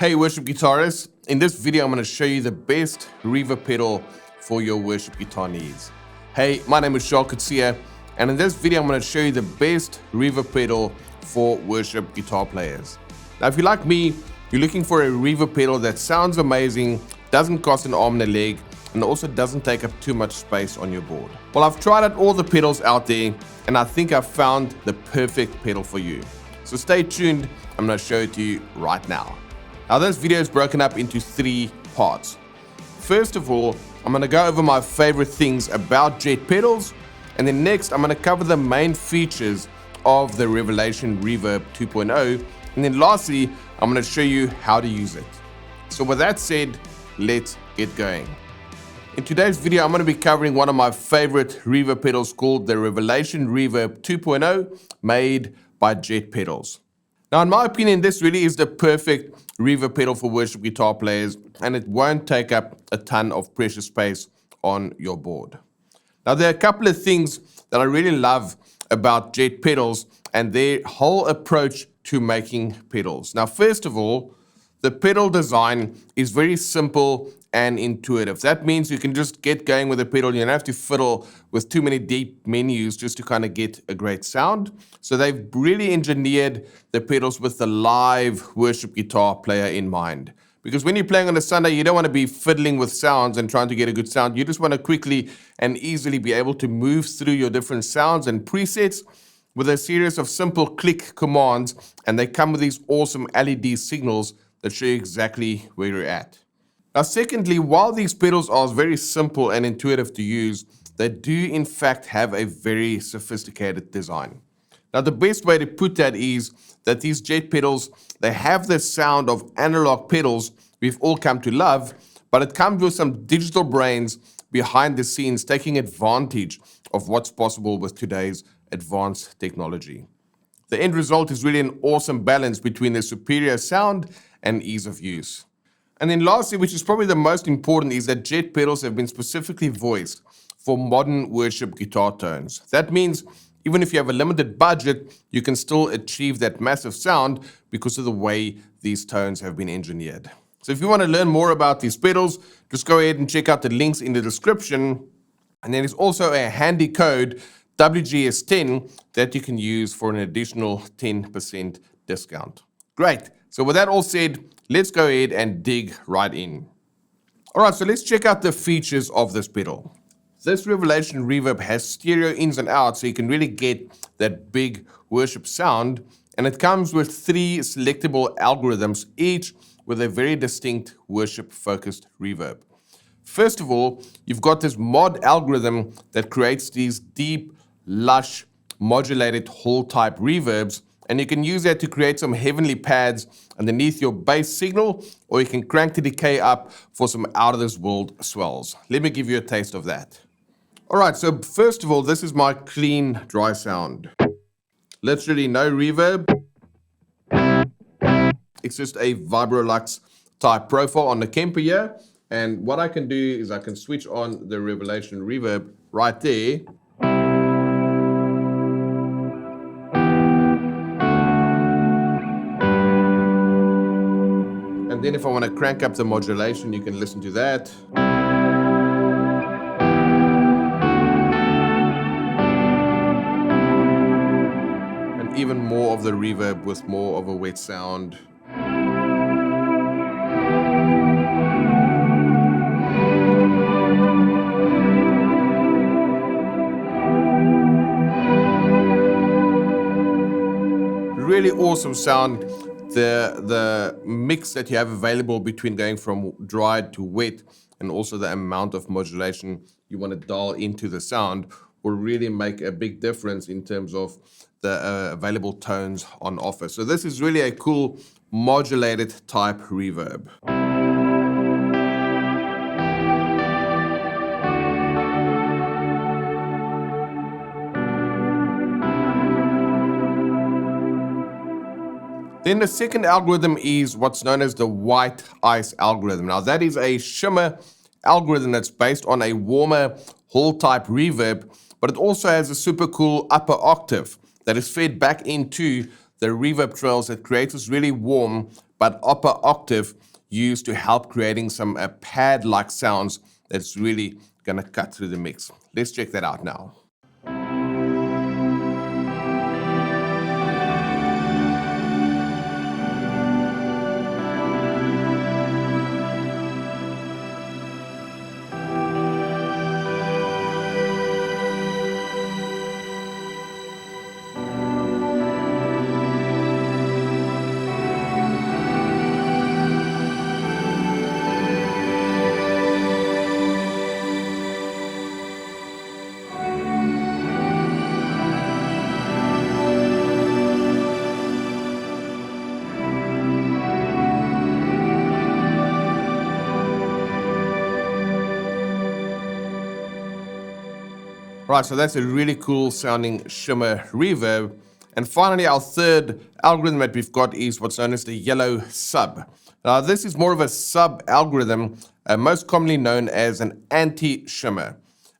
Hey worship guitarists, in this video I'm going to show you the best reverb pedal for your worship guitar needs. Hey, my name is Charles Kutsia, and in this video I'm going to show you the best reverb pedal for worship guitar players. Now if you're like me, you're looking for a reverb pedal that sounds amazing, doesn't cost an arm and a leg, and also doesn't take up too much space on your board. Well, I've tried out all the pedals out there, and I think I've found the perfect pedal for you. So stay tuned, I'm going to show it to you right now. Now this video is broken up into 3 parts. First of all, I'm going to go over my favorite things about JetPedals, and then next I'm going to cover the main features of the Revelation Reverb 2.0, and then lastly I'm going to show you how to use it. So with that said, let's get going. In today's video I'm going to be covering one of my favorite reverb pedals called the Revelation Reverb 2.0 made by JetPedals. Now, in my opinion, this really is the perfect reverb pedal for worship guitar players, and it won't take up a ton of precious space on your board. Now, there are a couple of things that I really love about JetPedals and their whole approach to making pedals. Now, first of all, the pedal design is very simple and intuitive. That means you can just get going with the pedal. You don't have to fiddle with too many deep menus just to kind of get a great sound. So they've really engineered the pedals with the live worship guitar player in mind. Because when you're playing on a Sunday, you don't want to be fiddling with sounds and trying to get a good sound. You just want to quickly and easily be able to move through your different sounds and presets with a series of simple click commands, and they come with these awesome LED signals that show you exactly where you're at. Now, secondly, while these pedals are very simple and intuitive to use, they do in fact have a very sophisticated design. Now, the best way to put that is that these JetPedals, they have the sound of analog pedals we've all come to love, but it comes with some digital brains behind the scenes taking advantage of what's possible with today's advanced technology. The end result is really an awesome balance between the superior sound and ease of use. And then lastly, which is probably the most important, is that JetPedals have been specifically voiced for modern worship guitar tones. That means even if you have a limited budget, you can still achieve that massive sound because of the way these tones have been engineered. So if you want to learn more about these pedals, just go ahead and check out the links in the description. And then there's also a handy code, WGS10, that you can use for an additional 10% discount. Great. So with that all said, let's go ahead and dig right in. All right, so let's check out the features of this pedal. This Revelation Reverb has stereo ins and outs, so you can really get that big worship sound. And it comes with 3 selectable algorithms, each with a very distinct worship-focused reverb. First of all, you've got this mod algorithm that creates these deep, lush, modulated hall-type reverbs, and you can use that to create some heavenly pads underneath your bass signal, or you can crank the decay up for some out-of-this-world swells. Let me give you a taste of that. All right, so first of all, this is my clean, dry sound. Literally no reverb. It's just a Vibrolux type profile on the Kemper here. And what I can do is I can switch on the Revelation Reverb right there. And then if I want to crank up the modulation, you can listen to that. And even more of the reverb with more of a wet sound. Really awesome sound. The mix that you have available between going from dry to wet, and also the amount of modulation you want to dial into the sound, will really make a big difference in terms of the available tones on offer. So this is really a cool modulated type reverb. Then the second algorithm is what's known as the white ice algorithm. Now that is a shimmer algorithm that's based on a warmer hall type reverb, but it also has a super cool upper octave that is fed back into the reverb trails that creates this really warm but upper octave used to help creating some pad-like sounds that's really going to cut through the mix. Let's check that out now. Right, so that's a really cool sounding shimmer reverb. And finally, our third algorithm that we've got is what's known as the yellow sub. Now, this is more of a sub algorithm, most commonly known as an anti-shimmer.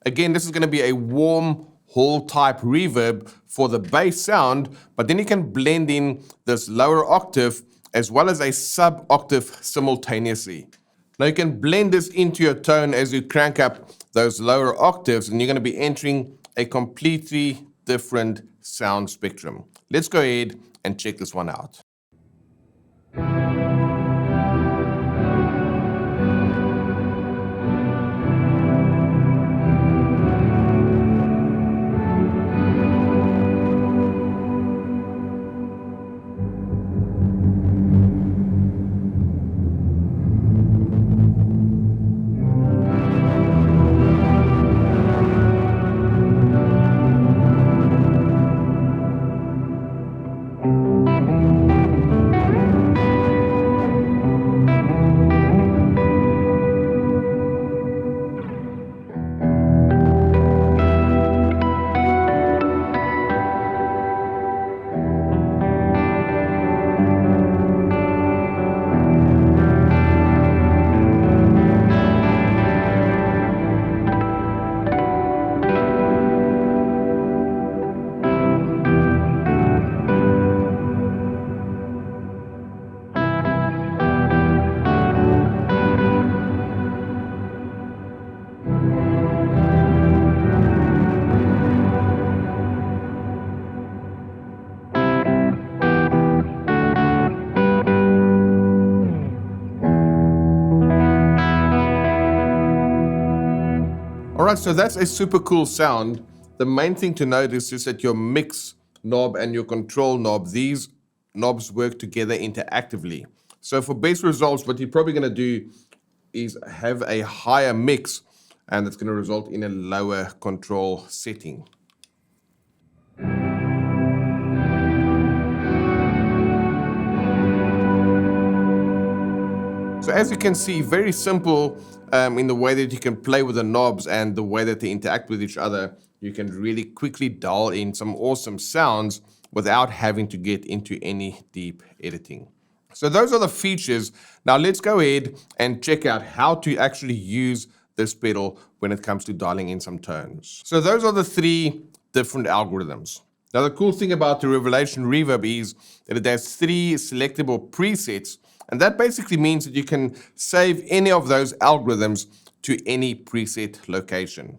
Again, this is going to be a warm hall type reverb for the bass sound, but then you can blend in this lower octave as well as a sub octave simultaneously. Now you can blend this into your tone as you crank up those lower octaves, and you're going to be entering a completely different sound spectrum. Let's go ahead and check this one out. Alright, so that's a super cool sound. The main thing to note is just that your mix knob and your control knob, these knobs work together interactively. So for best results, what you're probably going to do is have a higher mix, and it's going to result in a lower control setting. So as you can see, very simple in the way that you can play with the knobs and the way that they interact with each other. You can really quickly dial in some awesome sounds without having to get into any deep editing. So those are the features. Now let's go ahead and check out how to actually use this pedal when it comes to dialing in some tones. So those are the three different algorithms. Now the cool thing about the Revelation Reverb is that it has 3 selectable presets, and that basically means that you can save any of those algorithms to any preset location.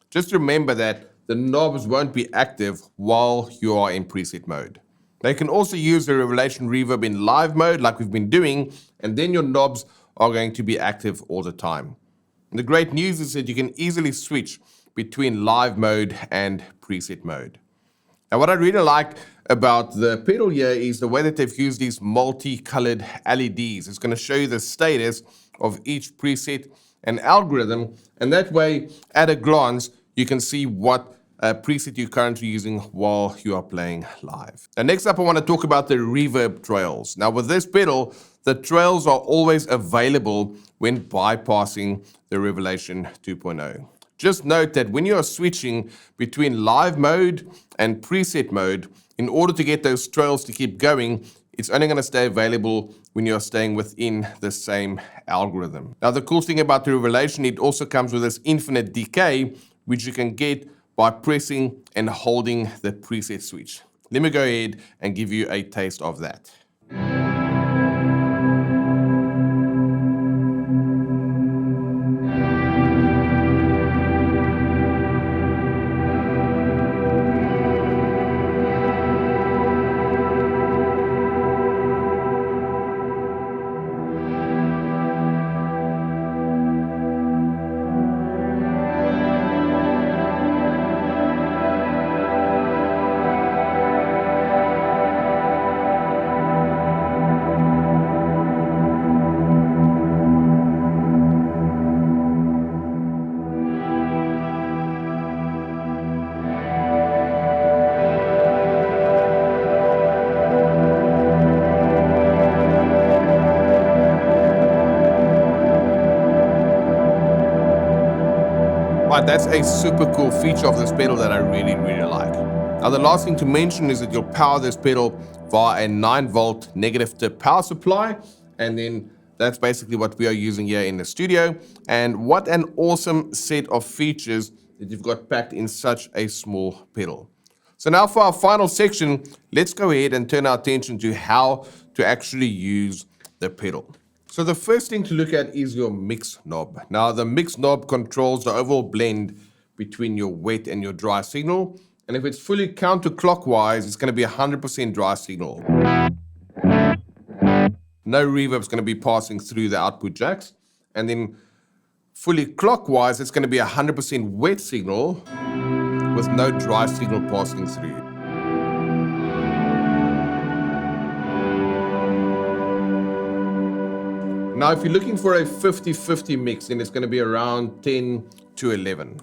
Just remember that the knobs won't be active while you are in preset mode. Now you can also use the Revelation Reverb in live mode like we've been doing, and then your knobs are going to be active all the time. And the great news is that you can easily switch between live mode and preset mode. Now what I really like about the pedal here is the way that they've used these multicolored LEDs. It's going to show you the status of each preset and algorithm, and that way at a glance you can see what preset you're currently using while you are playing live. Now next up I want to talk about the reverb trails. Now with this pedal, the trails are always available when bypassing the Revelation 2.0. Just note that when you are switching between live mode and preset mode, in order to get those trails to keep going, it's only going to stay available when you're staying within the same algorithm. Now the cool thing about the Revelation, it also comes with this infinite decay, which you can get by pressing and holding the preset switch. Let me go ahead and give you a taste of that. right, that's a super cool feature of this pedal that I really, really like. Now, the last thing to mention is that you'll power this pedal via a 9-volt negative tip power supply, and then that's basically what we are using here in the studio. And what an awesome set of features that you've got packed in such a small pedal. So now for our final section, let's go ahead and turn our attention to how to actually use the pedal. So the first thing to look at is your mix knob. Now the mix knob controls the overall blend between your wet and your dry signal. And if it's fully counterclockwise, it's going to be 100% dry signal. No reverb is going to be passing through the output jacks. And then fully clockwise, it's going to be 100% wet signal with no dry signal passing through. Now, if you're looking for a 50-50 mix, then it's going to be around 10 to 11.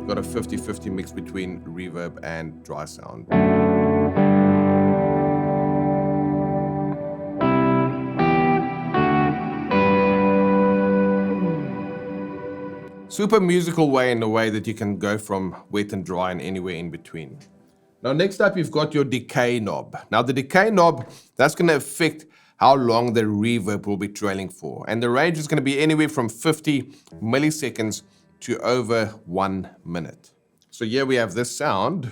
Got a 50-50 mix between reverb and dry sound. Super musical way in the way that you can go from wet and dry and anywhere in between. Now, next up, you've got your decay knob. Now, the decay knob, that's going to affect how long the reverb will be trailing for. And the range is going to be anywhere from 50 milliseconds to over 1 minute. So here we have this sound.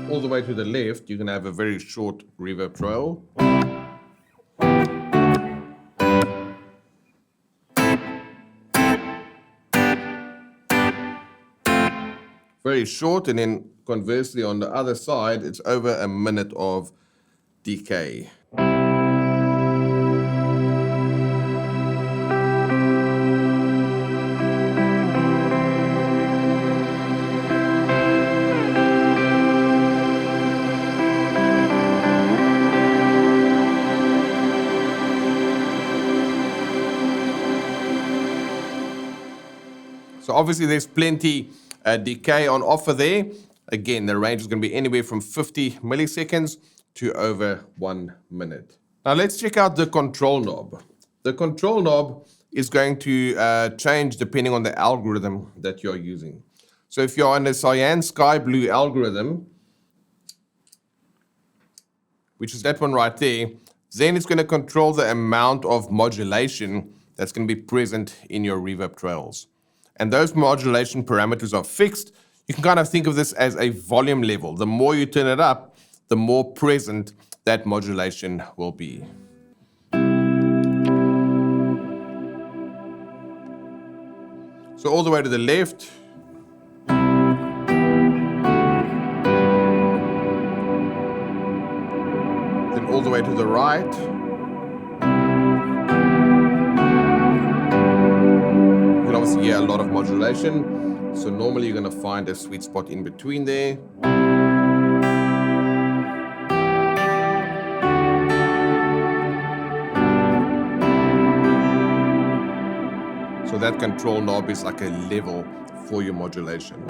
All the way to the left, you're going to have a very short reverb trail. Very short, and then conversely on the other side, it's over 1 minute of decay. So obviously there's plenty decay on offer there. Again, the range is going to be anywhere from 50 milliseconds to over 1 minute. Now let's check out the control knob. The control knob is going to change depending on the algorithm that you're using. So if you're on the cyan sky blue algorithm, which is that one right there, then it's going to control the amount of modulation that's going to be present in your reverb trails. And those modulation parameters are fixed. You can kind of think of this as a volume level. The more you turn it up, the more present that modulation will be. So all the way to the left. Then all the way to the right. Obviously, yeah, a lot of modulation. So normally you're going to find a sweet spot in between there. So that control knob is like a level for your modulation.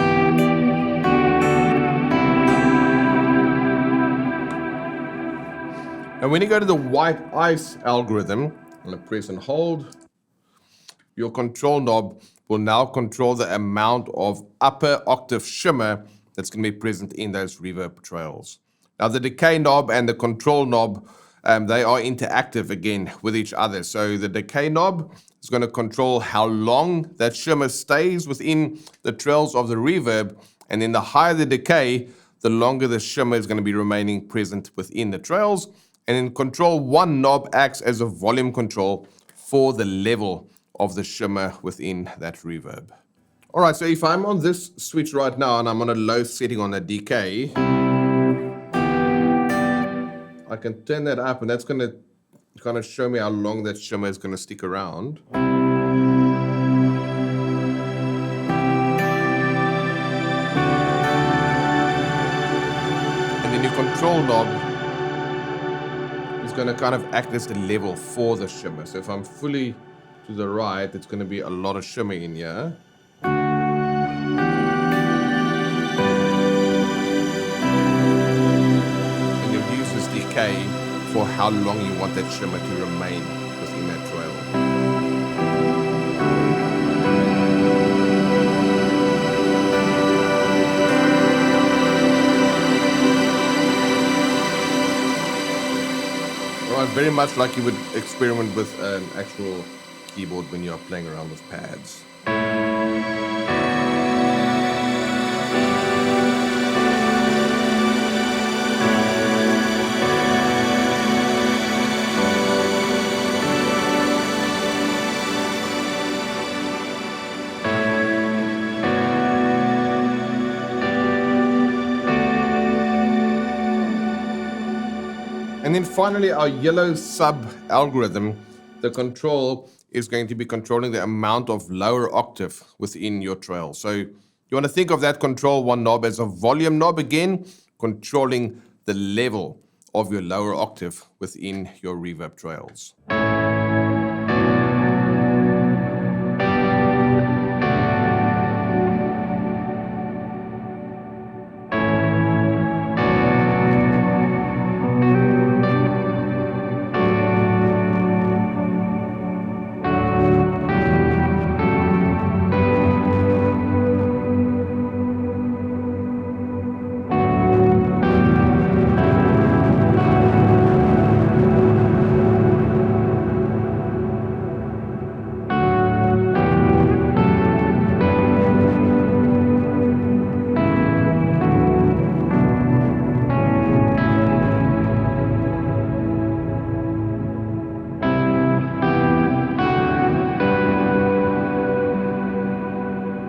And when you go to the white ice algorithm, I'm going to press and hold. Your control knob will now control the amount of upper octave shimmer that's going to be present in those reverb trails. Now the decay knob and the control knob, they are interactive again with each other. So the decay knob is going to control how long that shimmer stays within the trails of the reverb. And then the higher the decay, the longer the shimmer is going to be remaining present within the trails. And then control 1 knob acts as a volume control for the level of the shimmer within that reverb. All right, so if I'm on this switch right now and I'm on a low setting on the decay, I can turn that up and that's going to kind of show me how long that shimmer is going to stick around. And then your control knob is going to kind of act as the level for the shimmer. So if I'm fully to the right, it's going to be a lot of shimmer in here. And you'll use this decay for how long you want that shimmer to remain within that trail. very much like you would experiment with an actual keyboard when you are playing around with pads. And then finally, our yellow sub algorithm, the control is going to be controlling the amount of lower octave within your trail. So you want to think of that control one knob as a volume knob again, controlling the level of your lower octave within your reverb trails.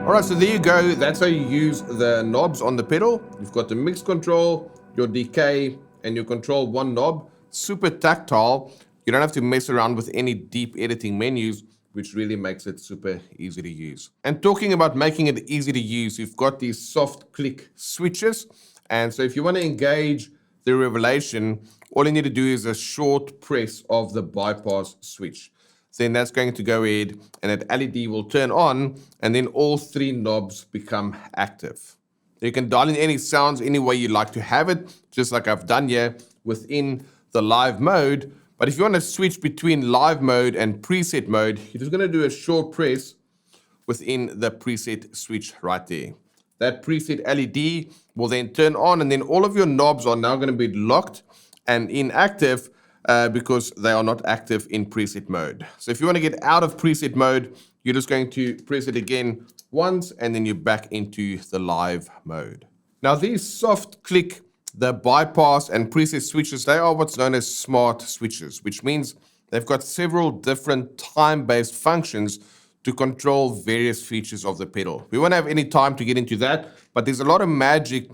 Alright, so there you go. That's how you use the knobs on the pedal. You've got the mix control, your decay, and your control one knob. Super tactile. You don't have to mess around with any deep editing menus, which really makes it super easy to use. And talking about making it easy to use, you've got these soft click switches. And so if you want to engage the Revelation, all you need to do is a short press of the bypass switch. Then that's going to go ahead and that LED will turn on, and then all three knobs become active. You can dial in any sounds any way you like to have it, just like I've done here within the live mode. But if you want to switch between live mode and preset mode, you're just going to do a short press within the preset switch right there. That preset LED will then turn on, and then all of your knobs are now going to be locked and inactive because they are not active in preset mode. So if you want to get out of preset mode, you're just going to press it again once, and then you're back into the live mode. Now these soft click, the bypass and preset switches, they are what's known as smart switches, which means they've got several different time-based functions to control various features of the pedal. We won't have any time to get into that, but there's a lot of magic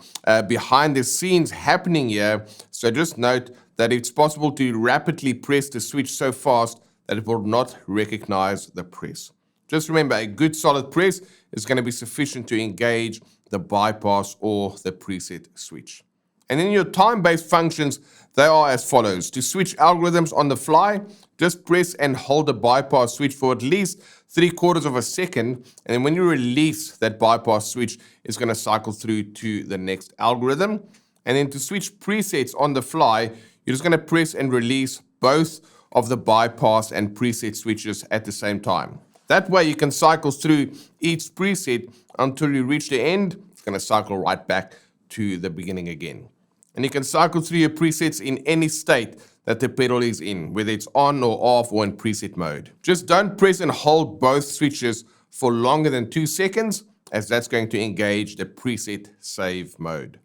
behind the scenes happening here. So just note that it's possible to rapidly press the switch so fast that it will not recognize the press. Just remember, a good solid press is going to be sufficient to engage the bypass or the preset switch. And then your time-based functions, they are as follows. To switch algorithms on the fly, just press and hold the bypass switch for at least 3/4 of a second. And then when you release that bypass switch, it's going to cycle through to the next algorithm. And then to switch presets on the fly, you're just going to press and release both of the bypass and preset switches at the same time. That way you can cycle through each preset until you reach the end. It's going to cycle right back to the beginning again. And you can cycle through your presets in any state that the pedal is in, whether it's on or off or in preset mode. Just don't press and hold both switches for longer than 2 seconds, as that's going to engage the preset save mode.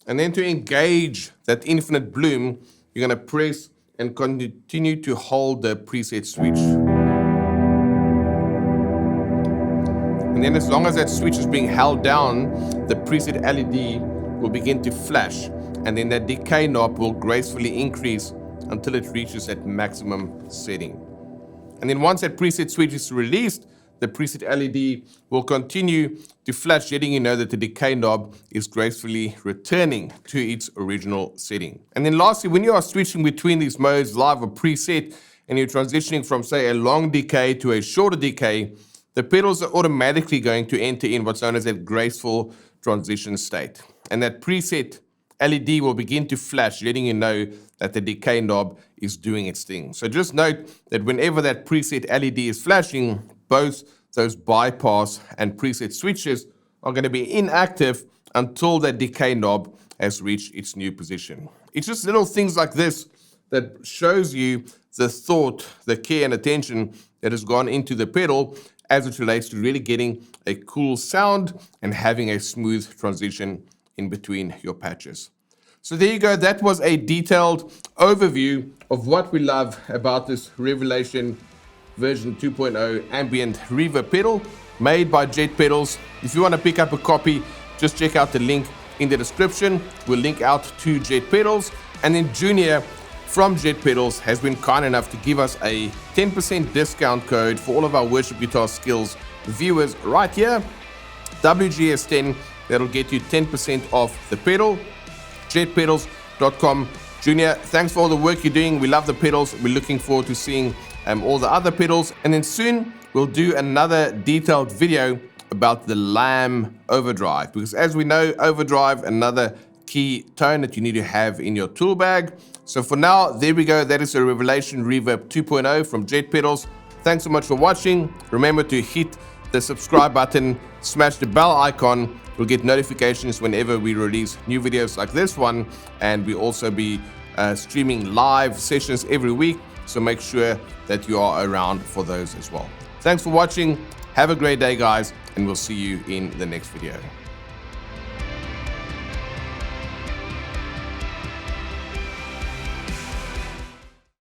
And then to engage that infinite bloom, you're going to press and continue to hold the preset switch. And then as long as that switch is being held down, the preset LED will begin to flash, and then that decay knob will gracefully increase until it reaches that maximum setting. And then once that preset switch is released, the preset LED will continue to flash, letting you know that the decay knob is gracefully returning to its original setting. And then lastly, when you are switching between these modes, live or preset, and you're transitioning from, say, a long decay to a shorter decay, the pedals are automatically going to enter in what's known as that graceful transition state. And that preset LED will begin to flash, letting you know that the decay knob is doing its thing. So just note that whenever that preset LED is flashing, both those bypass and preset switches are going to be inactive until that decay knob has reached its new position. It's just little things like this that shows you the thought, the care and attention that has gone into the pedal as it relates to really getting a cool sound and having a smooth transition in between your patches. So there you go. That was a detailed overview of what we love about this Revelation version 2.0 ambient reverb pedal made by JetPedals. If you want to pick up a copy, just check out the link in the description. We'll link out to JetPedals. And then Junior from JetPedals has been kind enough to give us a 10% discount code for all of our Worship Guitar Skills viewers right here. WGS10, that'll get you 10% off the pedal. JetPedals.com. Junior, thanks for all the work you're doing. We love the pedals. We're looking forward to seeing all the other pedals. And then soon we'll do another detailed video about the Lamb overdrive, because as we know, overdrive, another key tone that you need to have in your tool bag. So for now, there we go. That is a Revelation Reverb 2.0 from JetPedals. Thanks so much for watching. Remember to hit the subscribe button, smash the bell icon. You'll get notifications whenever we release new videos like this one. And we'll also be streaming live sessions every week. So make sure that you are around for those as well. Thanks for watching. Have a great day, guys, and we'll see you in the next video.